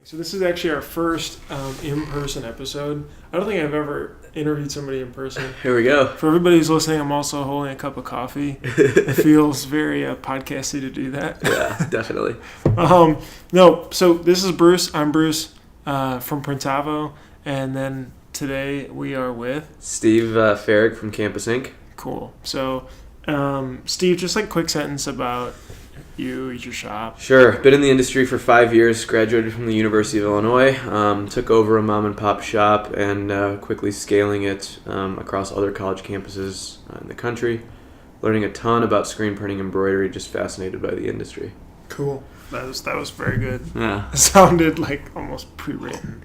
So this is actually our first in-person episode. I don't think I've ever interviewed somebody in person. Here we go. For everybody who's listening, I'm also holding a cup of coffee. It feels very podcasty to do that. Yeah, definitely. No, so this is Bruce. I'm Bruce from Printavo. And then today we are with... Steve Farag from Campus Inc. Cool. So, Steve, just like a quick sentence about you, your shop. Sure. Been in the industry for 5 years, graduated from the University of Illinois, took over a mom and pop shop and quickly scaling it across other college campuses in the country, learning a ton about screen printing, embroidery, just fascinated by the industry. Cool. That was very good. Yeah. It sounded like almost pre-written.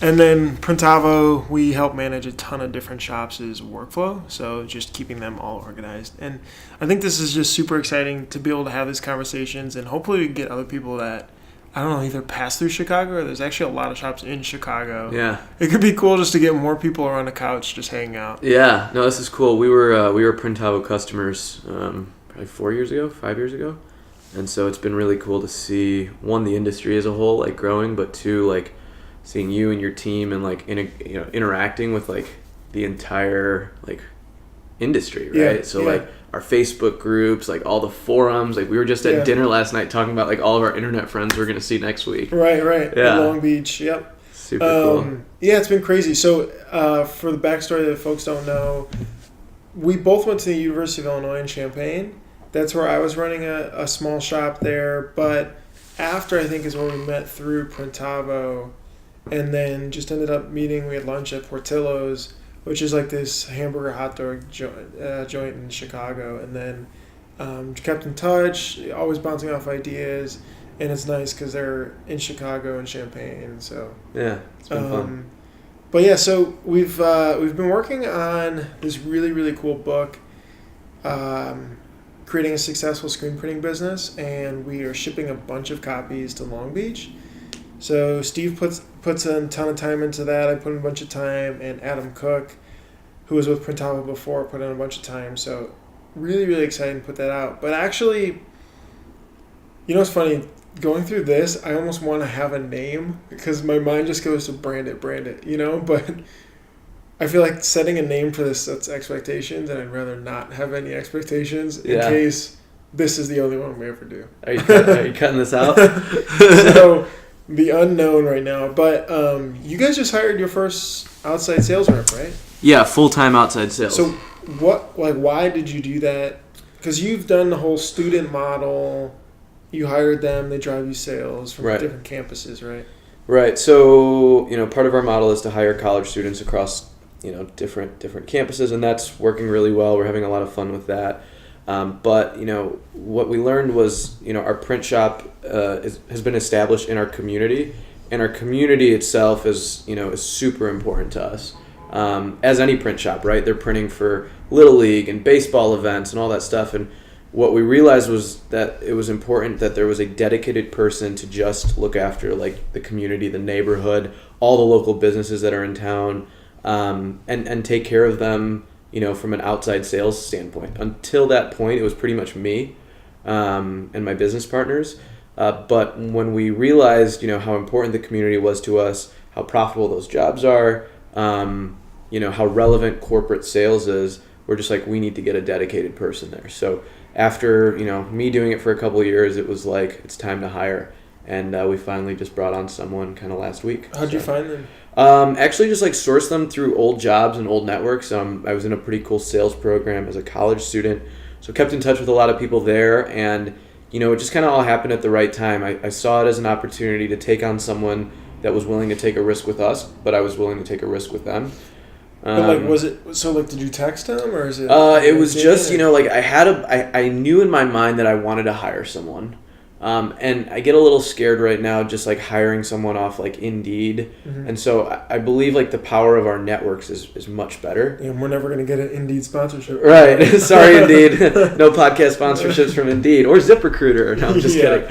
And then Printavo, we help manage a ton of different shops' workflow, so just keeping them all organized. And I think this is just super exciting to be able to have these conversations, and hopefully we can get other people that, I don't know, either pass through Chicago or there's actually a lot of shops in Chicago. Yeah. It could be cool just to get more people around the couch just hanging out. Yeah. No, this is cool. We were Printavo customers probably 5 years ago. And so it's been really cool to see, one, the industry as a whole, like, growing, but two, like, seeing you and your team and like interacting with like the entire like industry, right? Yeah, so like our Facebook groups, like all the forums, like we were just at dinner last night talking about like all of our internet friends we're gonna see next week. Right. Yeah. In Long Beach. Yep. Super cool. Yeah, it's been crazy. So for the backstory that folks don't know, we both went to the University of Illinois in Champaign. That's where I was running a small shop there. But after, I think, is when we met through Printavo. And then just ended up meeting. We had lunch at Portillo's, which is like this hamburger hot dog joint in Chicago. And then kept in touch, always bouncing off ideas. And it's nice because they're in Chicago and Champaign. So yeah, it's been fun. But yeah, so we've been working on this really, really cool book, creating a successful screen printing business, and we are shipping a bunch of copies to Long Beach. So Steve puts a ton of time into that. I put in a bunch of time, and Adam Cook, who was with Printavo before, put in a bunch of time. So really, really excited to put that out. But actually, you know what's funny? Going through this, I almost want to have a name because my mind just goes to brand it, you know? But I feel like setting a name for this sets expectations, and I'd rather not have any expectations in case this is the only one we ever do. Are you cutting this out? So... the unknown right now, but you guys just hired your first outside sales rep, right? Yeah, full-time outside sales. So why did you do that? Because you've done the whole student model. You hired them, they drive you sales from different campuses, right? Right. So, part of our model is to hire college students across, different campuses, and that's working really well. We're having a lot of fun with that. But what we learned was, our print shop has been established in our community, and our community itself is super important to us. As any print shop, right? They're printing for Little League and baseball events and all that stuff. And what we realized was that it was important that there was a dedicated person to just look after like the community, the neighborhood, all the local businesses that are in town, and take care of them. From an outside sales standpoint. Until that point, it was pretty much me and my business partners. But when we realized, how important the community was to us, how profitable those jobs are, how relevant corporate sales is, we're just like, we need to get a dedicated person there. So after, me doing it for a couple of years, it was like, it's time to hire. And we finally just brought on someone kind of last week. How'd you find them? Actually just like source them through old jobs and old networks. I was in a pretty cool sales program as a college student, so kept in touch with a lot of people there, and it just kind of all happened at the right time. I saw it as an opportunity to take on someone that was willing to take a risk with us, but I was willing to take a risk with them. But was it so? Did you text them or is it? It was just I knew in my mind that I wanted to hire someone. And I get a little scared right now just like hiring someone off like Indeed. Mm-hmm. And so I believe like the power of our networks is much better. And we're never going to get an Indeed sponsorship. Right. Sorry, Indeed. No podcast sponsorships from Indeed or ZipRecruiter. No, I'm just kidding.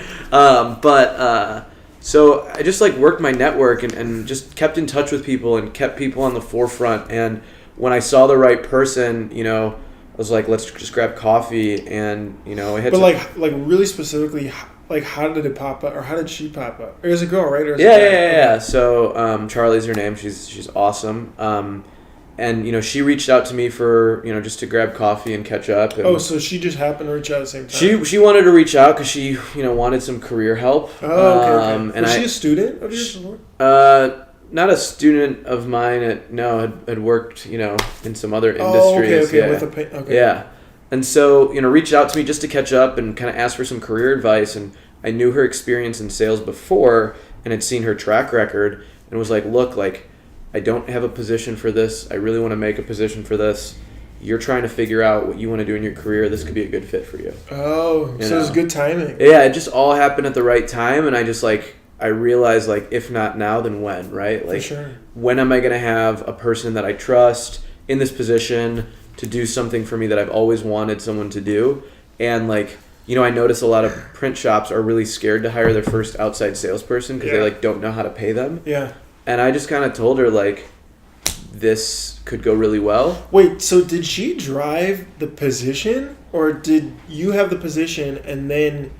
So I just like worked my network and just kept in touch with people and kept people on the forefront. And when I saw the right person, I was like, let's just grab coffee, and I had. But like really specifically, like, how did it pop up, or how did she pop up? Or is it a girl, right? Or is Yeah. So Charlie's her name. She's awesome. And, you know, she reached out to me for, you know, just to grab coffee and catch up. And so she just happened to reach out at the same time? She wanted to reach out because she, you know, wanted some career help. Oh, okay. Was she a student of yours? Not a student of mine. Had worked, you know, in some other industries. Oh, okay. Yeah. Yeah. And so, you know, reached out to me just to catch up and kind of ask for some career advice. And I knew her experience in sales before and had seen her track record and was like, look, like, I don't have a position for this. I really want to make a position for this. You're trying to figure out what you want to do in your career. This could be a good fit for you. Oh, you so it was good timing. Yeah, it just all happened at the right time. And I just, like, I realized, like, if not now, then when, right? Like, for sure. When am I going to have a person that I trust in this position to do something for me that I've always wanted someone to do? And, like, you know, I notice a lot of print shops are really scared to hire their first outside salesperson because they, like, don't know how to pay them. Yeah. And I just kind of told her, like, this could go really well. Wait, so did she drive the position, or did you have the position and then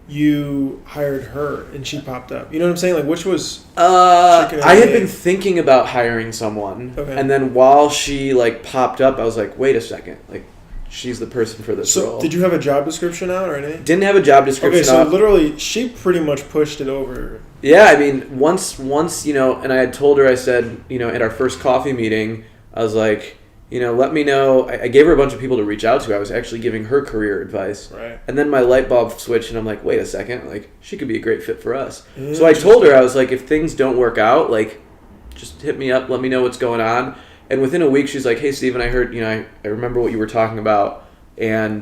you hired her and she popped up? You know what I'm saying? Like, which was I had been thinking about hiring someone. Okay. And then while she, like, popped up, I was like, wait a second. Like, she's the person for this role. So did you have a job description out or anything? Didn't have a job description out. Okay, so literally she pretty much pushed it over. Yeah, I mean, once, you know, and I had told her, I said, you know, at our first coffee meeting, I was like, you know, let me know. I gave her a bunch of people to reach out to. I was actually giving her career advice. Right. And then my light bulb switched, and I'm like, wait a second. Like, she could be a great fit for us. So I told her, I was like, if things don't work out, like, just hit me up. Let me know what's going on. And within a week, she's like, hey, Steven, I heard, you know, I remember what you were talking about. And,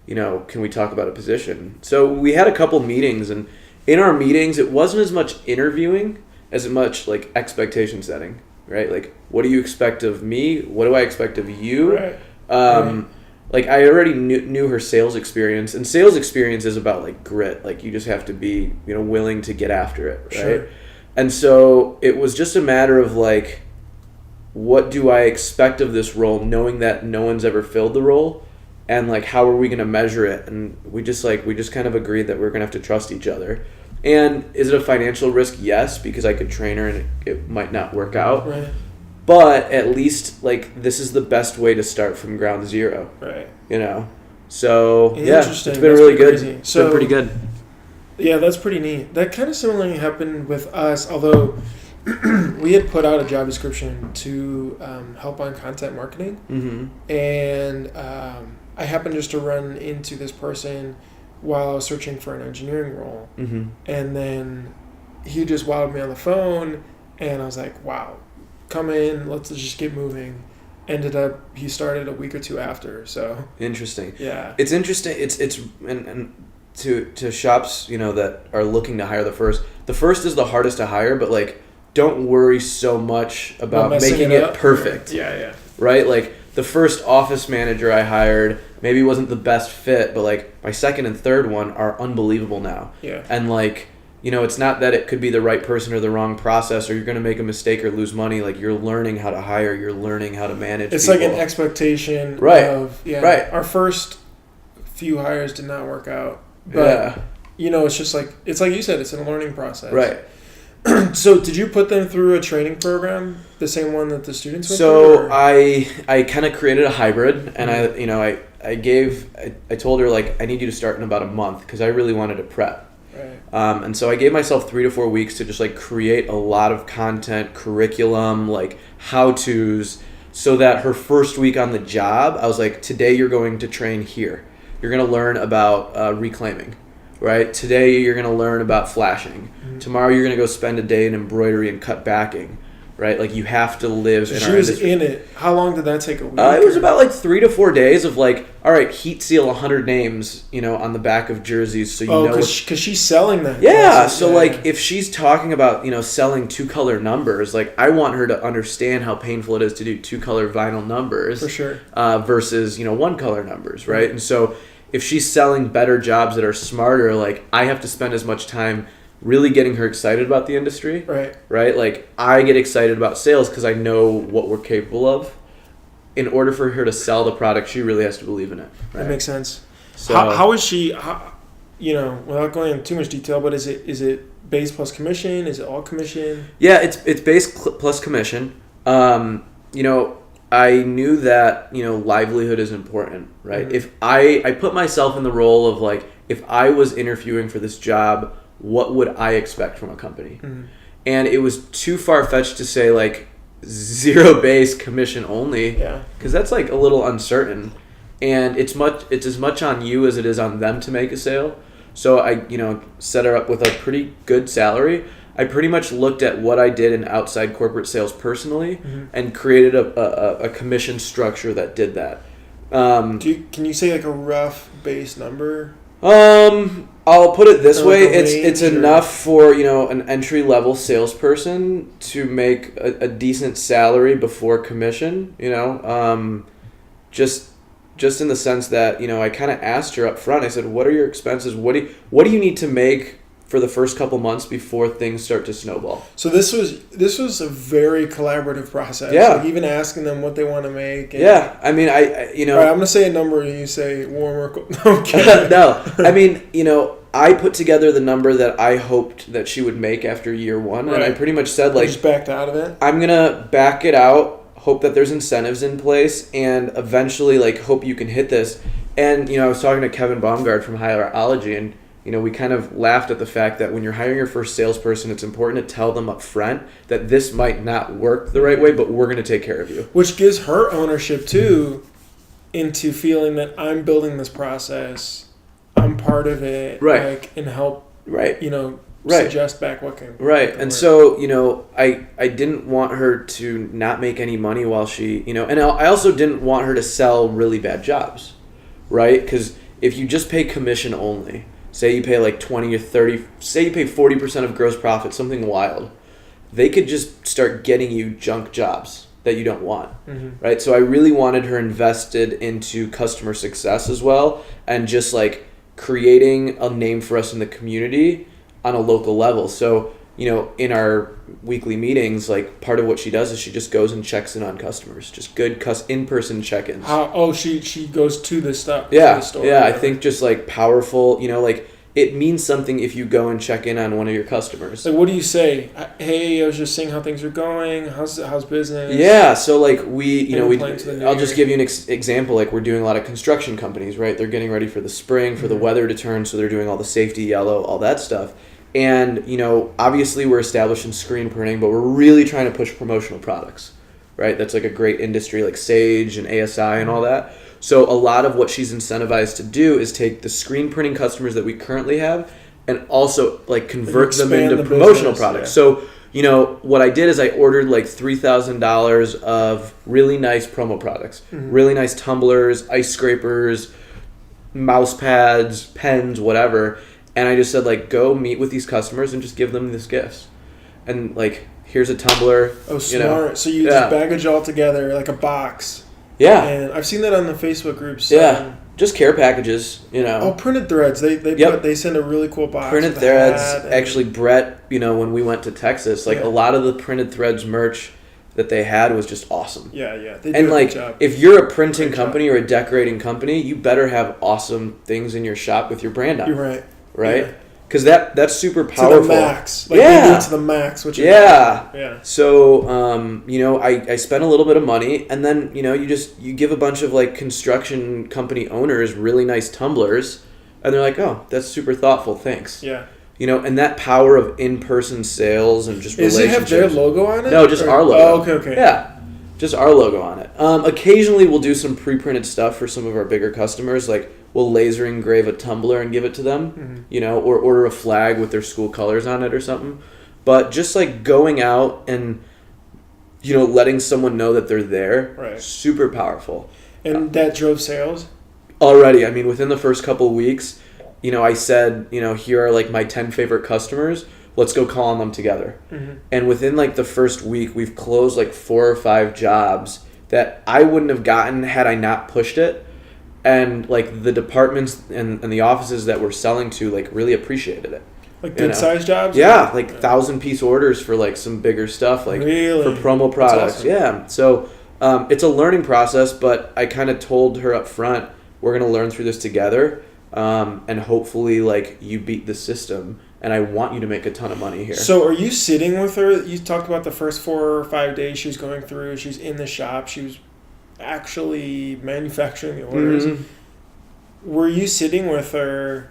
you know, can we talk about a position? So we had a couple meetings, and in our meetings, it wasn't as much interviewing as much, like, expectation setting. Right? Like, what do you expect of me? What do I expect of you? Right. Like, I already knew her sales experience, and sales experience is about, like, grit. Like, you just have to be, you know, willing to get after it, right? Sure. And so it was just a matter of, like, what do I expect of this role, knowing that no one's ever filled the role, and, like, how are we going to measure it? And we just kind of agreed that we're going to have to trust each other. And is it a financial risk? Yes, because I could train her and it might not work out. Right. But at least, like, this is the best way to start from ground zero. Right. You know? So, yeah, it's been That's really good. crazy. It's been pretty good. Yeah, that's pretty neat. That kind of similarly happened with us, although we had put out a job description to help on content marketing. Mm-hmm. And I happened just to run into this person while I was searching for an engineering role. Mm-hmm. And then he just wowed me on the phone, and I was like, wow, come in, let's just get moving. Ended up, he started a week or two after, so. Interesting. Yeah. It's interesting. It's and to shops, you know, that are looking to hire the first is the hardest to hire, but, like, don't worry so much about making it perfect. Yeah. Right? Like, the first office manager I hired maybe wasn't the best fit, but, like, my second and third one are unbelievable now. Yeah. And, like, you know, it's not that it could be the right person or the wrong process or you're going to make a mistake or lose money. Like, you're learning how to hire. You're learning how to manage It's people. like an expectation right. of, Right. Our first few hires did not work out. But, you know, it's just like, it's like you said, it's a learning process. Right. So did you put them through a training program, the same one that the students went through? So I kind of created a hybrid, and I told her, like, I need you to start in about a month because I really wanted to prep. Right. And so I gave myself 3 to 4 weeks to just, like, create a lot of content, curriculum, like, how-tos, so that her first week on the job, I was like, today you're going to train here. You're going to learn about reclaiming. Right? Today you're going to learn about flashing. Mm-hmm. Tomorrow you're going to go spend a day in embroidery and cut backing. Right? Like, you have to live in our industry. She was in it. How long did that take a week? It was about, like, 3 to 4 days of, like, all right, heat seal 100 names, you know, on the back of jerseys so you know. Oh, because she's selling that. Yeah. So, like, if she's talking about, you know, selling 2-color numbers, like, I want her to understand how painful it is to do 2-color vinyl numbers. For sure. Versus, you know, 1-color numbers, right? And so if she's selling better jobs that are smarter, like, I have to spend as much time really getting her excited about the industry. Right. Right? Like, I get excited about sales because I know what we're capable of. In order for her to sell the product, she really has to believe in it. Right? That makes sense. So, how is she... without going into too much detail, but is it base plus commission? Is it all commission? Yeah, it's base plus commission. I knew that, livelihood is important, right? Mm-hmm. If I put myself in the role of like, if I was interviewing for this job, what would I expect from a company? Mm-hmm. And it was too far-fetched to say like zero base commission only, Yeah. because that's like a little uncertain, and it's as much on you as it is on them to make a sale. So I set her up with a pretty good salary. I pretty much looked at what I did in outside corporate sales personally, Mm-hmm. and created a commission structure that did that. Can you say like a rough base number? I'll put it this Or way: like a it's range, or- enough for an entry level salesperson to make a decent salary before commission. Just in the sense that I kind of asked her up front. I said, "What are your expenses? What do you need to make for the first couple months before things start to snowball?" So this was a very collaborative process. Yeah. Like even asking them what they want to make. And, Yeah, I mean, All right, I'm gonna say a number, and you say warmer. Okay. No, I mean, I put together the number that I hoped that she would make after year one, and I Right. pretty much said You like, just backed out of it. I'm gonna back it out, hope that there's incentives in place, and eventually like hope you can hit this. And I was talking to Kevin Baumgard from Hierology, and we kind of laughed at the fact that when you're hiring your first salesperson, it's important to tell them up front that this might not work the right way, but we're going to take care of you. Which gives her ownership too, into feeling that I'm building this process, I'm part of it, Right. like, and help, Right. Right. suggest back what can. Right. can And work. so, I didn't want her to not make any money while she, and I also didn't want her to sell really bad jobs, right? Because if you just pay commission only, say you pay like 20 or 30, say you pay 40% of gross profit, something wild, they could just start getting you junk jobs that you don't want, right? So I really wanted her invested into customer success as well, and just like creating a name for us in the community on a local level. So, in our weekly meetings, like part of what she does is she just goes and checks in on customers, just good in-person check-ins. She goes to the stuff. Yeah, to the store, yeah. I whatever. think just like powerful, like it means something if you go and check in on one of your customers. Like, what do you say? Hey, I was just seeing how things are going. How's business? Yeah, so like Any plans for the new I'll just year? give you an example. Like we're doing a lot of construction companies, right? They're getting ready for the spring, for the weather to turn, so they're doing all the safety yellow, all that stuff. And, obviously we're establishing screen printing, but we're really trying to push promotional products, right? That's like a great industry like Sage and ASI and all that. So a lot of what she's incentivized to do is take the screen printing customers that we currently have and also like convert them expand into the promotional business, products. yeah. So, what I did is I ordered like $3,000 of really nice promo products, really nice tumblers, ice scrapers, mouse pads, pens, whatever. And I just said, like, go meet with these customers and just give them these gifts. And, like, here's a tumbler. Oh, smart. So you Yeah. just package all together like a box. Yeah. And I've seen that on the Facebook groups. Yeah. Just care packages, Oh, printed threads. Yep. They send a really cool box. Printed with a threads. hat and- Actually, Brett, when we went to Texas, like, Yeah. a lot of the printed threads merch that they had was just awesome. Yeah. They do And a like, good job. if you're a printing Great company or a decorating company, you better have awesome things in your shop with your brand on. You're right. Right? Yeah. Because that's super To powerful. the max. Like Yeah. they do it to the max. Which Yeah. Yeah. So, I spent a little bit of money, and then you give a bunch of like construction company owners really nice tumblers, and they're like, "Oh, that's super thoughtful, thanks." Yeah. And that power of in-person sales and just Does it relationships. have their logo on it? No, just Or- our logo. Oh, okay. Yeah, just our logo on it. Occasionally, we'll do some pre-printed stuff for some of our bigger customers. Like, we'll laser engrave a tumbler and give it to them, or order a flag with their school colors on it or something. But just like going out and, letting someone know that they're there, Right. super powerful. And that drove sales? Already, I mean, within the first couple of weeks, I said, here are like my 10 favorite customers. Let's go call on them together. And within like the first week, we've closed like 4 or 5 jobs that I wouldn't have gotten had I not pushed it. And like the departments and the offices that we're selling to like really appreciated it. Like good sized jobs? Yeah, like 1,000-piece orders for like some bigger stuff, like Really? for promo products. awesome. Yeah. So it's a learning process, but I kind of told her up front, we're going to learn through this together. and hopefully like you beat the system, and I want you to make a ton of money here. So are you sitting with her? You talked about the first 4 or 5 days she was going through. She's in the shop. She was actually manufacturing the orders. Were you sitting with her,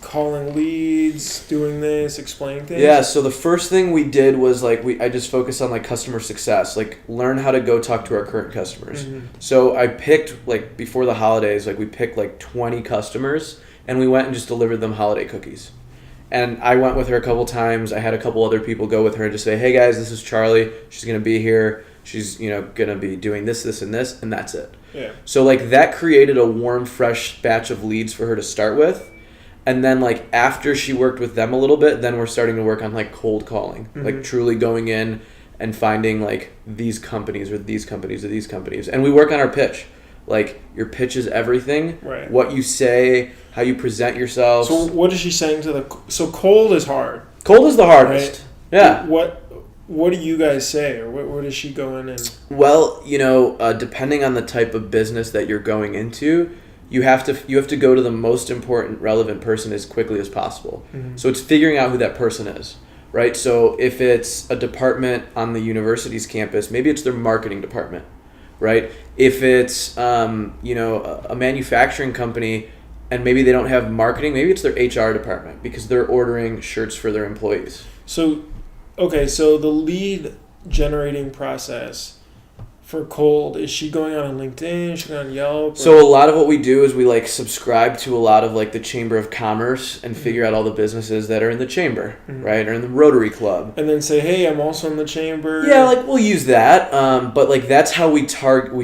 calling leads, doing this, explaining things? Yeah, so the first thing we did was like I just focused on like customer success, like learn how to go talk to our current customers. So I picked like before the holidays, like we picked like 20 customers and we went and just delivered them holiday cookies. And I went with her a couple times. I had a couple other people go with her and just say, hey guys, this is Charlie. She's going to be here. She's, going to be doing this, this, and this, and that's it. Yeah. So like that created a warm, fresh batch of leads for her to start with. And then like after she worked with them a little bit, then we're starting to work on like cold calling, like truly going in and finding like these companies or these companies or these companies. And we work on our pitch. Like your pitch is everything. Right. What you say, how you present yourself. So what is she saying to the... So cold is hard. Cold is the hardest. Right? Yeah. What do you guys say? Or what does she go in and... Well, depending on the type of business that you're going into, you have to go to the most important relevant person as quickly as possible. So it's figuring out who that person is, right? So if it's a department on the university's campus, maybe it's their marketing department, right? If it's a manufacturing company and maybe they don't have marketing, maybe it's their HR department because they're ordering shirts for their employees. So, okay, so the lead generating process for cold, is she going on LinkedIn? Is she going on Yelp? So a lot of what we do is we like subscribe to a lot of like the Chamber of Commerce and figure out all the businesses that are in the chamber, right? Or in the Rotary Club. And then say, hey, I'm also in the chamber. Yeah, like we'll use that. But like that's how we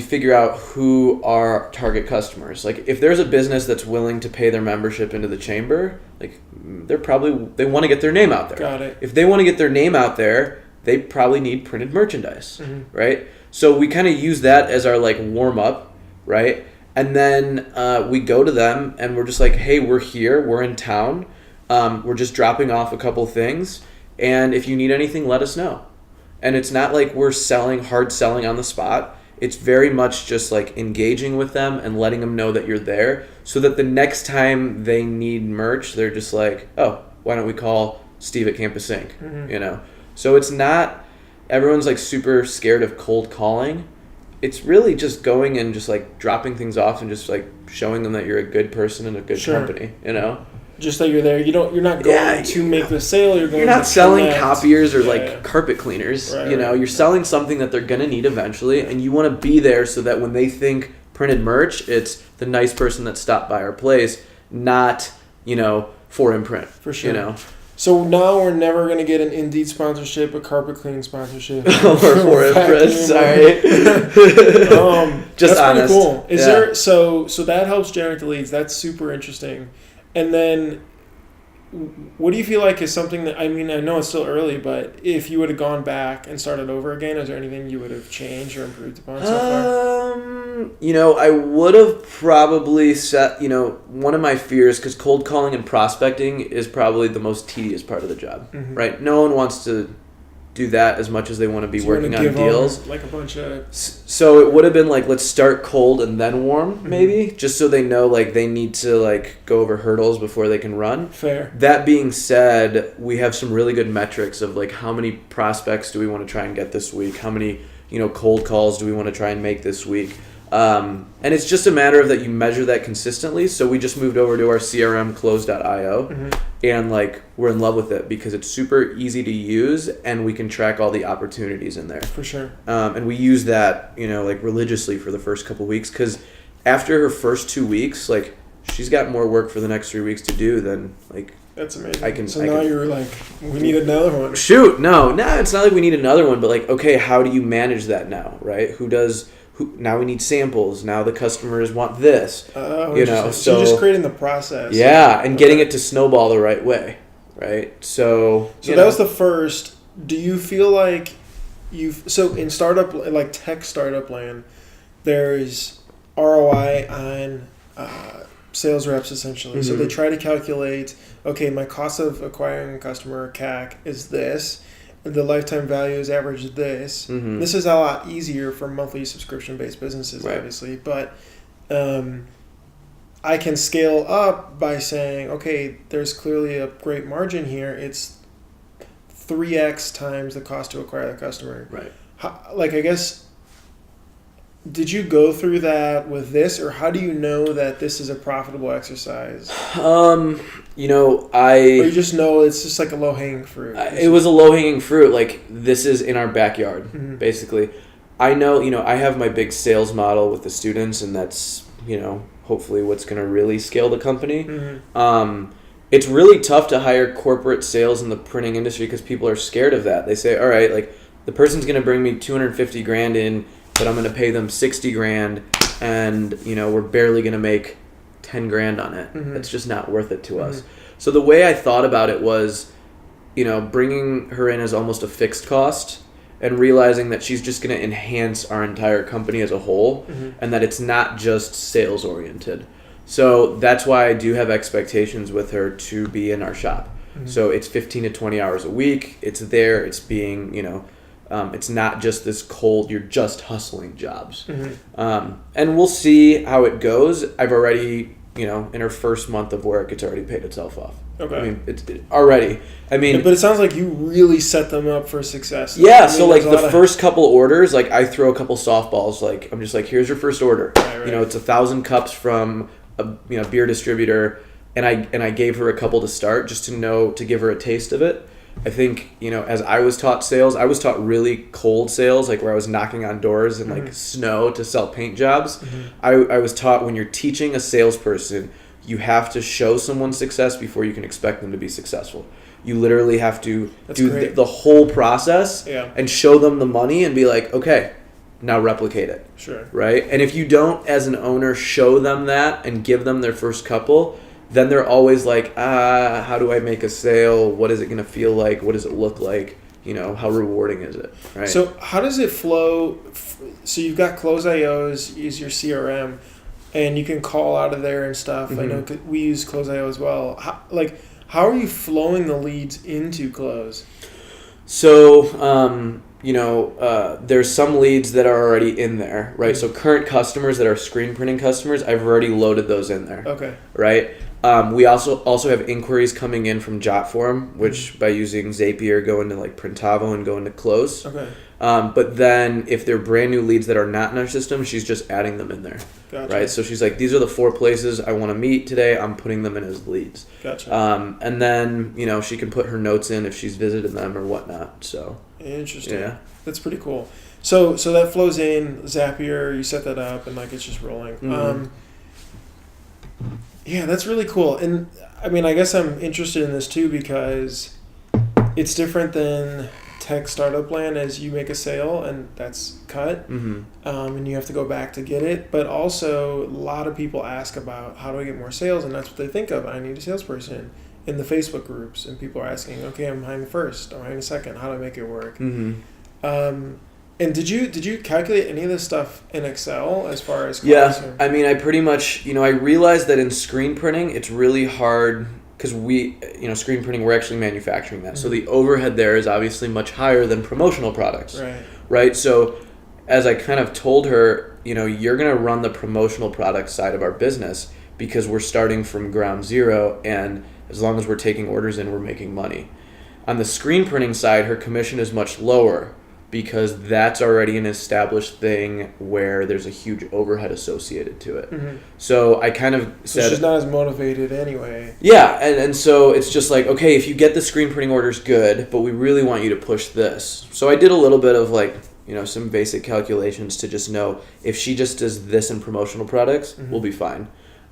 figure out who are target customers. Like if there's a business that's willing to pay their membership into the chamber, like they want to get their name out there. Got it. If they want to get their name out there, they probably need printed merchandise, right? So we kind of use that as our like warm up, right? And then we go to them and we're just like, hey, we're here, we're in town, we're just dropping off a couple things, and if you need anything, let us know. And it's not like we're hard selling on the spot. It's very much just like engaging with them and letting them know that you're there, so that the next time they need merch, they're just like, oh, why don't we call Steve at Campus Inc. So it's not. Everyone's like super scared of cold calling. It's really just going and just like dropping things off and just like showing them that you're a good person and a good company, Just that you're there. You're not going to make the sale. You're not selling copiers or like carpet cleaners. Right, You're selling something that they're gonna need eventually, and you want to be there so that when they think printed merch, it's the nice person that stopped by our place, not 4Imprint. For sure. So now we're never going to get an Indeed sponsorship, a carpet cleaning sponsorship. Or 4Imprint, sorry. Just that's honest. Pretty cool. Is there so that helps generate the leads. That's super interesting. And then what do you feel like is something that, I mean, I know it's still early, but if you would have gone back and started over again, is there anything you would have changed or improved upon so far? I would have probably set, one of my fears, because cold calling and prospecting is probably the most tedious part of the job, right? No one wants to do that as much as they want to be working on deals. Like a bunch of... So it would have been like, let's start cold and then warm, maybe, just so they know like they need to like go over hurdles before they can run. Fair. That being said, we have some really good metrics of like how many prospects do we want to try and get this week? How many, cold calls do we want to try and make this week? And it's just a matter of that you measure that consistently. So we just moved over to our CRM close.io and like we're in love with it because it's super easy to use and we can track all the opportunities in there. For sure. And we use that, like religiously for the first couple weeks, because after her first 2 weeks, like she's got more work for the next 3 weeks to do than like. That's amazing. You're like, we need another one. Shoot, no, it's not like we need another one, but like, okay, how do you manage that now, right? Now we need samples. Now the customers want this. So you're just creating the process. Yeah, and getting it to snowball the right way, right? So that was the first. Do you feel like in startup, like tech startup land, there's ROI on sales reps essentially. So they try to calculate, okay, my cost of acquiring a customer, CAC, is this. The lifetime value is average this. This is a lot easier for monthly subscription-based businesses, obviously. But I can scale up by saying, okay, there's clearly a great margin here. It's 3x times the cost to acquire the customer. Right. I guess, did you go through that with this, or how do you know that this is a profitable exercise? Or you just know it's just like a low-hanging fruit. It was a low-hanging fruit. Like, this is in our backyard, Mm-hmm. basically. I know, I have my big sales model with the students, and that's, hopefully what's going to really scale the company. Mm-hmm. It's really tough to hire corporate sales in the printing industry because people are scared of that. They say, all right, like, the person's going to bring me $250,000 in, but I'm going to pay them $60,000, and, we're barely going to make $10,000 on it. Mm-hmm. It's just not worth it to Mm-hmm. us. So the way I thought about it was, bringing her in as almost a fixed cost and realizing that she's just going to enhance our entire company as a whole, Mm-hmm. and that it's not just sales oriented. So that's why I do have expectations with her to be in our shop. Mm-hmm. So it's 15 to 20 hours a week. It's there. It's being, it's not just this cold, you're just hustling jobs. Mm-hmm. And we'll see how it goes. I've already, in her first month of work, it's already paid itself off. Okay. I mean, it's already. I mean, but it sounds like you really set them up for success. yeah. I mean, So like there's the first couple orders, like I throw a couple softballs. Like I'm just like, here's your first order. Right. It's 1,000 cups from a beer distributor, and I gave her a couple to start just to give her a taste of it. I think, as I was taught sales, I was taught really cold sales, like where I was knocking on doors in like snow to sell paint jobs. Mm-hmm. I was taught when you're teaching a salesperson, you have to show someone success before you can expect them to be successful. You literally have to do the whole process and show them the money and be like, okay, now replicate it. Sure. Right? And if you don't, as an owner, show them that and give them their first couple, then they're always like, how do I make a sale? What is it going to feel like? What does it look like? How rewarding is it? Right. So how does it flow? So you've got Close.io is your CRM, and you can call out of there and stuff. Mm-hmm. I know we use Close.io as well. How are you flowing the leads into Close? So, there's some leads that are already in there, right? So current customers that are screen printing customers, I've already loaded those in there. Okay. Right? We also have inquiries coming in from Jotform, which by using Zapier go into like Printavo and go into Close. Okay. But then if they're brand new leads that are not in our system, she's just adding them in there. Gotcha. Right? So she's like, these are the 4 places I want to meet today. I'm putting them in as leads. Gotcha. And then, she can put her notes in if she's visited them or whatnot. So Interesting. yeah. That's pretty cool. So that flows in Zapier. You set that up, and like it's just rolling. Mm-hmm. Yeah, that's really cool. And I mean, I guess I'm interested in this too because it's different than tech startup land, as you make a sale and that's cut, and you have to go back to get it. But also, a lot of people ask about how do I get more sales, and that's what they think of. I need a salesperson in the Facebook groups, and people are asking, okay, I'm behind the first, I'm behind the second. How do I make it work? And did you calculate any of this stuff in Excel as far as costs? Yeah, I mean, I pretty much, I realized that in screen printing, it's really hard because we, screen printing, we're actually manufacturing that. So the overhead there is obviously much higher than promotional products. Right? So as I kind of told her, you're going to run the promotional product side of our business because we're starting from ground zero, and as long as we're taking orders in, we're making money. On the screen printing side, her commission is much lower because that's already an established thing where there's a huge overhead associated to it. So I kind of said... So she's not as motivated anyway. Yeah, and so it's just like, okay, if you get the screen printing orders, good, but we really want you to push this. So I did a little bit of like, some basic calculations to just know if she just does this in promotional products, we'll be fine.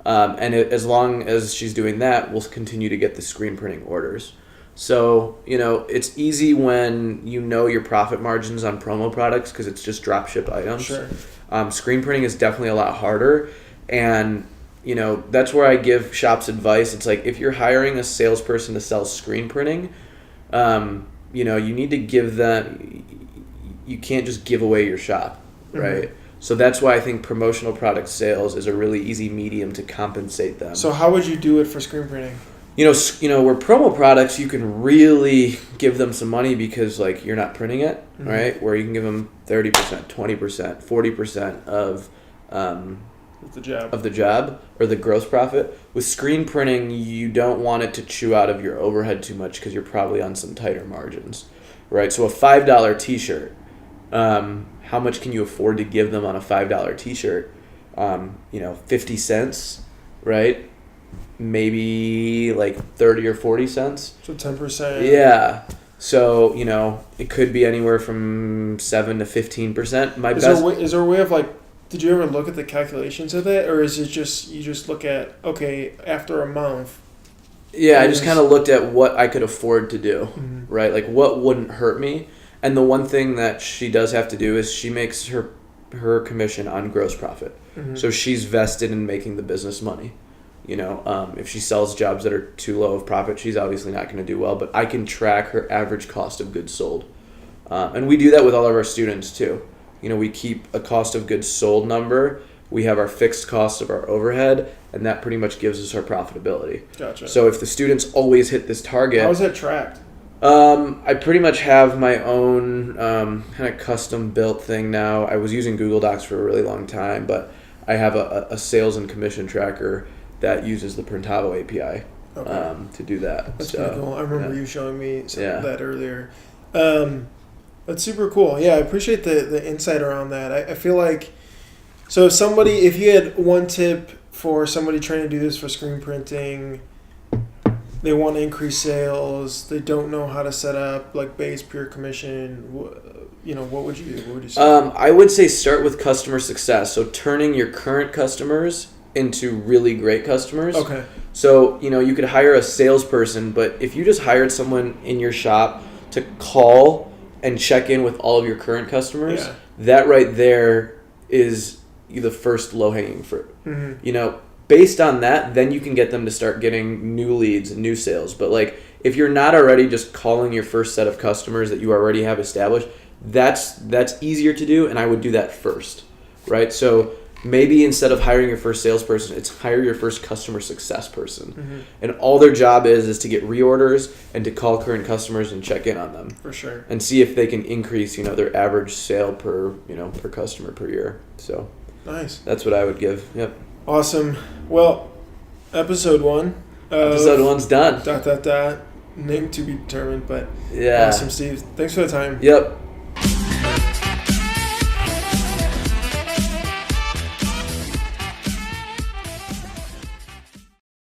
And as long as she's doing that, we'll continue to get the screen printing orders. So, it's easy when your profit margins on promo products because it's just drop ship items. Sure. Screen printing is definitely a lot harder. And, that's where I give shops advice. It's like if you're hiring a salesperson to sell screen printing, you need to give them, you can't just give away your shop, right? So that's why I think promotional product sales is a really easy medium to compensate them. So how would you do it for screen printing? Where promo products, you can really give them some money because, like, you're not printing it, right? Where you can give them 30%, 20%, 40% of, With the job. Of the job or the gross profit. With screen printing, you don't want it to chew out of your overhead too much because you're probably on some tighter margins, right? So a $5 T-shirt, how much can you afford to give them on a $5 T-shirt? 50 cents, right? Maybe like 30 or 40 cents. So 10%. Yeah. So, it could be anywhere from 7 to 15%. Is there a way of like, did you ever look at the calculations of it, or is it just you just look at, okay, after a month? Yeah, I just kind of looked at what I could afford to do, right? Like what wouldn't hurt me. And the one thing that she does have to do is she makes her commission on gross profit. So she's vested in making the business money. If she sells jobs that are too low of profit, she's obviously not going to do well. But I can track her average cost of goods sold. And we do that with all of our students too. We keep a cost of goods sold number. We have our fixed costs of our overhead, and that pretty much gives us our profitability. Gotcha. So if the students always hit this target... How is that tracked? I pretty much have my own kind of custom built thing now. I was using Google Docs for a really long time, but I have a sales and commission tracker that uses the Printavo API to do that. That's pretty cool. I remember you showing me some of that earlier. That's super cool. Yeah, I appreciate the insight around that. I feel like, so if you had one tip for somebody trying to do this for screen printing, they want to increase sales, they don't know how to set up like base pure commission, what would you do? What would you say? I would say start with customer success. So turning your current customers into really great customers. Okay. So, you could hire a salesperson, but if you just hired someone in your shop to call and check in with all of your current customers, that right there is the first low-hanging fruit. Based on that, then you can get them to start getting new leads and new sales. But like, if you're not already just calling your first set of customers that you already have established, that's easier to do, and I would do that first, right? So maybe instead of hiring your first salesperson, it's hire your first customer success person. And all their job is to get reorders and to call current customers and check in on them. For sure. And see if they can increase, their average sale per customer per year. So nice. That's what I would give. Yep. Awesome. Well, episode 1. Episode 1's done. ... Name to be determined, but yeah. Awesome, Steve. Thanks for the time. Yep.